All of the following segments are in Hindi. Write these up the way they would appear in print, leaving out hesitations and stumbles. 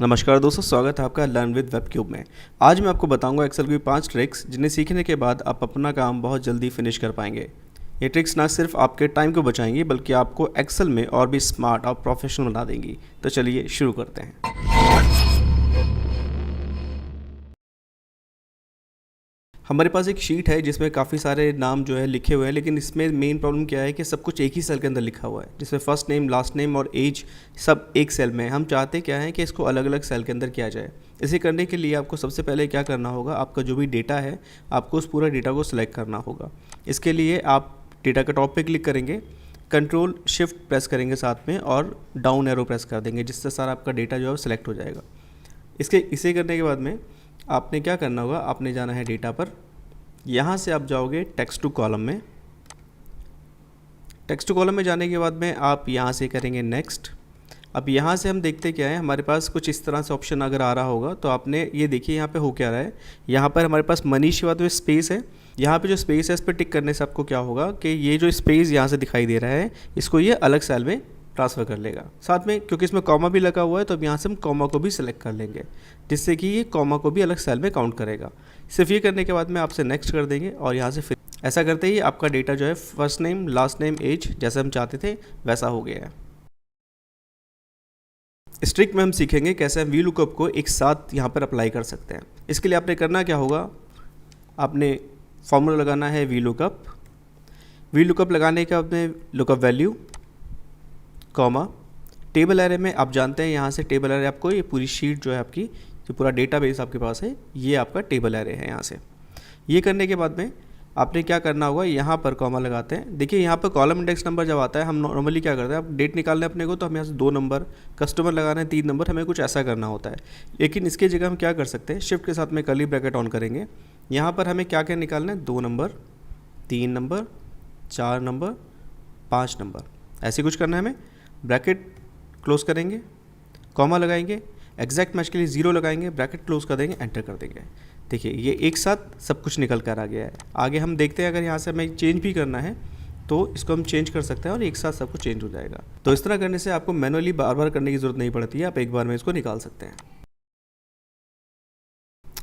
नमस्कार दोस्तों, स्वागत है आपका लर्न विद वेब क्यूब में। आज मैं आपको बताऊंगा एक्सेल की 5 ट्रिक्स जिन्हें सीखने के बाद आप अपना काम बहुत जल्दी फिनिश कर पाएंगे। ये ट्रिक्स ना सिर्फ आपके टाइम को बचाएंगी बल्कि आपको एक्सेल में और भी स्मार्ट और प्रोफेशनल बना देंगी। तो चलिए शुरू करते हैं। हमारे पास एक शीट है जिसमें काफ़ी सारे नाम जो है लिखे हुए हैं, लेकिन इसमें मेन प्रॉब्लम क्या है कि सब कुछ एक ही सेल के अंदर लिखा हुआ है, जिसमें फर्स्ट नेम, लास्ट नेम और एज सब एक सेल में है। हम चाहते क्या है कि इसको अलग अलग सेल के अंदर किया जाए। इसे करने के लिए आपको सबसे पहले क्या करना होगा, आपका जो भी डेटा है आपको उस पूरा डेटा को सिलेक्ट करना होगा। इसके लिए आप डेटा के टॉप पर क्लिक करेंगे, कंट्रोल शिफ्ट प्रेस करेंगे साथ में और डाउन एरो प्रेस कर देंगे, जिससे सारा आपका डेटा जो है सिलेक्ट हो जाएगा। इसे करने के बाद में आपने क्या करना होगा, आपने जाना है डेटा पर। यहाँ से आप जाओगे टेक्स्ट टू कॉलम में। टेक्स्ट टू कॉलम में जाने के बाद में आप यहाँ से करेंगे नेक्स्ट। अब यहाँ से हम देखते क्या है, हमारे पास कुछ इस तरह से ऑप्शन अगर आ रहा होगा तो आपने ये देखिए यहाँ पे हो क्या रहा है। यहाँ पर हमारे पास मनीष के बाद में स्पेस है। यहाँ पे जो स्पेस है इस पर टिक करने से आपको क्या होगा कि ये जो स्पेस यहाँ से दिखाई दे रहा है इसको ये अलग सेल में ट्रांसफ़र कर लेगा। साथ में क्योंकि इसमें कॉमा भी लगा हुआ है तो अब यहाँ से हम कॉमा को भी सिलेक्ट कर लेंगे, जिससे कि ये कॉमा को भी अलग सेल में काउंट करेगा। सिर्फ ये करने के बाद में आपसे नेक्स्ट कर देंगे और यहाँ से फिर ऐसा करते ही आपका डेटा जो है first name, last name, age जैसे हम चाहते थे वैसा हो गया है। इस ट्रिक में हम सीखेंगे कैसे हम वी लुकअप को एक साथ यहाँ पर अप्लाई कर सकते हैं। इसके लिए आपने करना क्या होगा, आपने फॉर्मूला लगाना है वी लुकअप लगाने के बाद में lookup value comma table array में आप जानते हैं यहाँ से टेबल एरे आपको ये पूरी शीट जो है आपकी जो पूरा डेटाबेस आपके पास है ये आपका टेबल एरे है। यहाँ से ये करने के बाद में आपने क्या करना होगा, यहाँ पर कॉमा लगाते हैं। देखिए यहाँ पर कॉलम इंडेक्स नंबर जब आता है हम नॉर्मली क्या करते हैं, आप डेट निकालने अपने को तो हम यहाँ से 2 नंबर, कस्टमर लगाना है 3 नंबर, हमें कुछ ऐसा करना होता है। लेकिन इसकी जगह हम क्या कर सकते हैं, शिफ्ट के साथ में कर्ली ब्रैकेट ऑन करेंगे। यहाँ पर हमें क्या क्या निकालना है, 2 नंबर, 3 नंबर, 4 नंबर, 5 नंबर, ऐसे कुछ करना है हमें। ब्रैकेट क्लोज करेंगे, कॉमा लगाएंगे, एग्जैक्ट मैच के लिए 0 लगाएंगे, ब्रैकेट क्लोज कर देंगे, एंटर कर देंगे। देखिए ये एक साथ सब कुछ निकल कर आ गया है। आगे हम देखते हैं अगर यहाँ से हमें चेंज भी करना है तो इसको हम चेंज कर सकते हैं और एक साथ सब कुछ चेंज हो जाएगा। तो इस तरह करने से आपको मैनुअली बार बार करने की ज़रूरत नहीं पड़ती है, आप एक बार में इसको निकाल सकते हैं।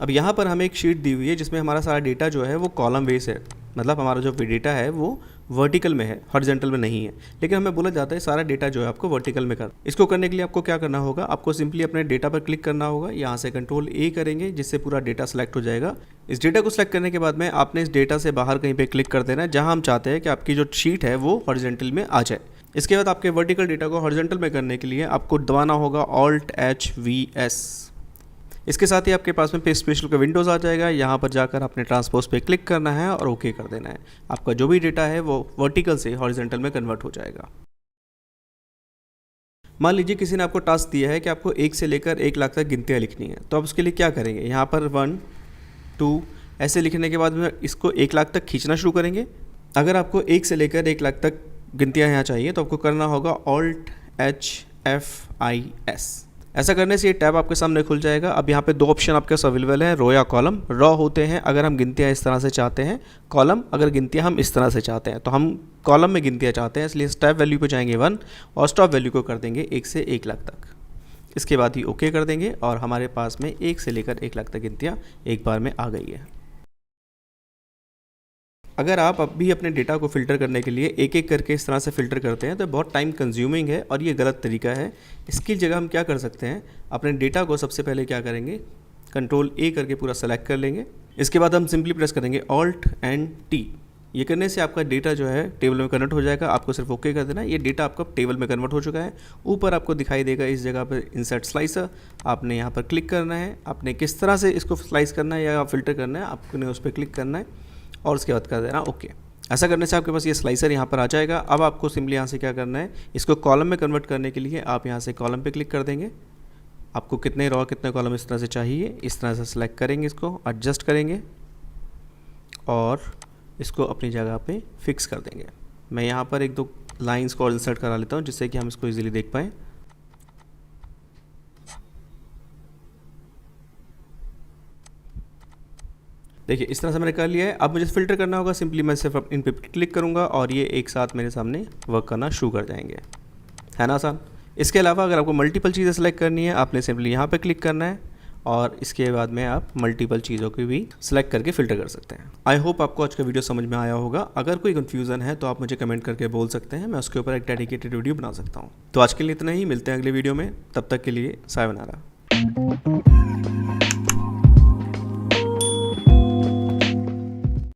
अब यहाँ पर हमें एक शीट दी हुई है जिसमें हमारा सारा डेटा जो है वो कॉलम बेस है, मतलब हमारा जो डेटा है वो वर्टिकल में है, हॉरिजॉन्टल में नहीं है। लेकिन हमें बोला जाता है सारा डेटा जो है आपको वर्टिकल में कर। इसको करने के लिए आपको क्या करना होगा, आपको सिंपली अपने डेटा पर क्लिक करना होगा, यहाँ से कंट्रोल ए करेंगे जिससे पूरा डेटा सेलेक्ट हो जाएगा। इस डेटा को सिलेक्ट करने के बाद में आपने इस डेटा से बाहर कहीं पर क्लिक कर देना है जहाँ हम चाहते हैं कि आपकी जो शीट है वो हॉरिजॉन्टल में आ जाए। इसके बाद आपके वर्टिकल डेटा को हॉरिजॉन्टल में करने के लिए आपको दबाना होगा Alt+H+V+S। इसके साथ ही आपके पास में पेस्ट स्पेशल का विंडोज़ आ जाएगा। यहाँ पर जाकर आपने ट्रांसपोज पे क्लिक करना है और ओके कर देना है। आपका जो भी डेटा है वो वर्टिकल से हॉरिजॉन्टल में कन्वर्ट हो जाएगा। मान लीजिए किसी ने आपको टास्क दिया है कि आपको 1 से लेकर 1 लाख तक गिनतियाँ लिखनी है, तो आप उसके लिए क्या करेंगे, यहाँ पर 1, 2 ऐसे लिखने के बाद में इसको 1 लाख तक खींचना शुरू करेंगे। अगर आपको 1 से लेकर 1 लाख तक गिनतियाँ यहाँ चाहिए तो आपको करना होगा Alt+F+I+S। ऐसा करने से ये टैब आपके सामने खुल जाएगा। अब यहाँ पे 2 ऑप्शन आपके पास अवेलेबल हैं, रो या कॉलम। रॉ होते हैं अगर हम गिनतियाँ इस तरह से चाहते हैं, कॉलम अगर गिनतियाँ हम इस तरह से चाहते हैं। तो हम कॉलम में गिनतियाँ चाहते हैं, इसलिए स्टेप वैल्यू पे जाएंगे 1 और स्टॉप वैल्यू को कर देंगे 1 से 1 लाख तक। इसके बाद ही ओके कर देंगे और हमारे पास में 1 से लेकर 1 लाख तक गिनतियाँ एक बार में आ गई है। अगर आप अभी अपने डेटा को फ़िल्टर करने के लिए एक एक करके इस तरह से फ़िल्टर करते हैं तो बहुत टाइम कंज्यूमिंग है और ये गलत तरीका है। इसकी जगह हम क्या कर सकते हैं, अपने डेटा को सबसे पहले क्या करेंगे, कंट्रोल ए करके पूरा सेलेक्ट कर लेंगे। इसके बाद हम सिंपली प्रेस करेंगे Alt+T। ये करने से आपका डेटा जो है टेबल में कन्वर्ट हो जाएगा। आपको सिर्फ ओके कर देना, ये डेटा आपका टेबल में कन्वर्ट हो चुका है। ऊपर आपको दिखाई देगा इस जगह पर इंसर्ट स्लाइसर, आपने यहाँ पर क्लिक करना है। आपने किस तरह से इसको स्लाइस करना है या फ़िल्टर करना है आपने उस पर क्लिक करना है और उसके बाद कर देना ओके। ऐसा करने से आपके पास ये स्लाइसर यहाँ पर आ जाएगा। अब आपको सिंपली यहाँ से क्या करना है, इसको कॉलम में कन्वर्ट करने के लिए आप यहाँ से कॉलम पे क्लिक कर देंगे। आपको कितने रॉ कितने कॉलम इस तरह से चाहिए, इस तरह से सिलेक्ट करेंगे, इसको एडजस्ट करेंगे और इसको अपनी जगह पे फिक्स कर देंगे। मैं यहाँ पर 1-2 लाइन्स को इंसर्ट करा लेता हूँ जिससे कि हम इसको ईजिली देख पाएँ। देखिए इस तरह से मैंने कर लिया है। अब मुझे फ़िल्टर करना होगा, सिंपली मैं सिर्फ इन पे क्लिक करूँगा और ये एक साथ मेरे सामने वर्क करना शुरू कर जाएंगे। है ना आसान। इसके अलावा अगर आपको मल्टीपल चीज़ें सेलेक्ट करनी है, आपने सिंपली यहाँ पे क्लिक करना है और इसके बाद में आप मल्टीपल चीज़ों को भी सिलेक्ट करके फ़िल्टर कर सकते हैं। आई होप आपको आज का वीडियो समझ में आया होगा। अगर कोई कन्फ्यूज़न है तो आप मुझे कमेंट करके बोल सकते हैं, मैं उसके ऊपर एक डेडिकेटेड वीडियो बना सकता हूँ। तो आज के लिए इतना ही, मिलते हैं अगले वीडियो में, तब तक के लिए सायोनारा।